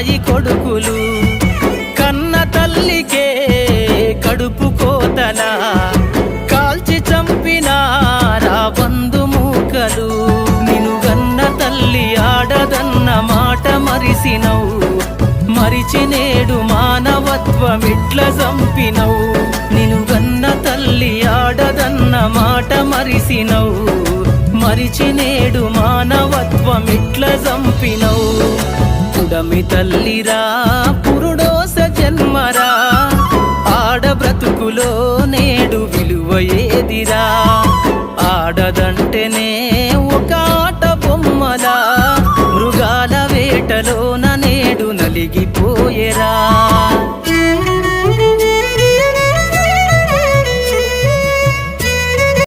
కసాయి కొడుకులు కన్న తల్లికే కడుపు కోతలా కాల్చి చంపినారా బంధుమూకలు. నిను గన్న తల్లి ఆడదన్న మాట మరిసినవు, మరిచి నేడు మానవత్వమిట్ల చంపినవు. నిను గన్న తల్లి ఆడదన్న మాట మరిసినవు, మరిచి నేడు మానవత్వమిట్ల చంపినవు. పుడమి తల్లిరా పురుడోస జన్మరా, ఆడ బ్రతుకులో నేడు విలువ ఏదిరా. ఆడదంటేనే ఒక ఆట బొమ్మలా, మృగాల వేటలోన నేడు నలిగిపోయేరా.